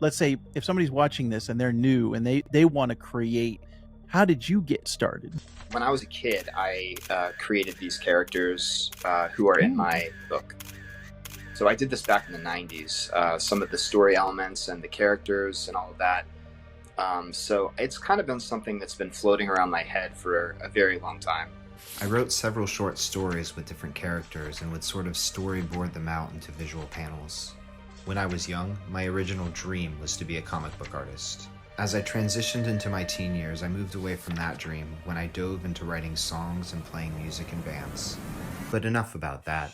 let's say if somebody's watching this and they're new and they want to create, how did you get started? When I was a kid, I created these characters who are in my book. So I did this back in the 90s, some of the story elements and the characters and all of that. So it's kind of been something that's been floating around my head for a very long time. I wrote several short stories with different characters and would sort of storyboard them out into visual panels. When I was young, my original dream was to be a comic book artist. As I transitioned into my teen years, I moved away from that dream when I dove into writing songs and playing music in bands. But enough about that.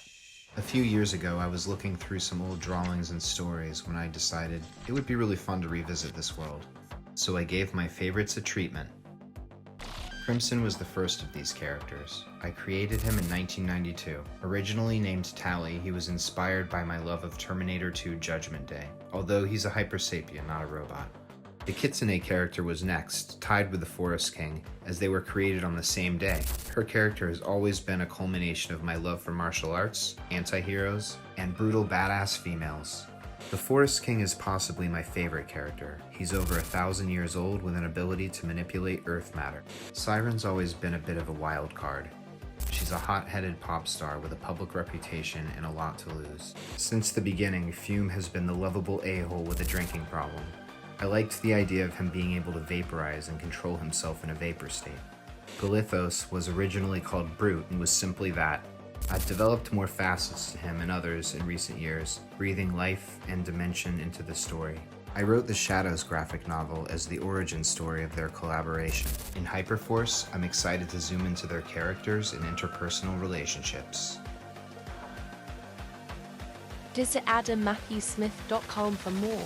A few years ago, I was looking through some old drawings and stories when I decided it would be really fun to revisit this world. So I gave my favorites a treatment. Crimson was the first of these characters. I created him in 1992. Originally named Tally, he was inspired by my love of Terminator 2 Judgment Day, although he's a hypersapien, not a robot. The Kitsune character was next, tied with the Forest King, as they were created on the same day. Her character has always been a culmination of my love for martial arts, anti-heroes, and brutal badass females. The Forest King is possibly my favorite character. He's over 1,000 years old with an ability to manipulate earth matter. Siren's always been a bit of a wild card. She's a hot-headed pop star with a public reputation and a lot to lose. Since the beginning, Fume has been the lovable a-hole with a drinking problem. I liked the idea of him being able to vaporize and control himself in a vapor state. Golithos was originally called Brute and was simply that. I've developed more facets to him and others in recent years, breathing life and dimension into the story. I wrote the Shadows graphic novel as the origin story of their collaboration. In HyperForce, I'm excited to zoom into their characters and interpersonal relationships. Visit AdamMatthewSmith.com for more.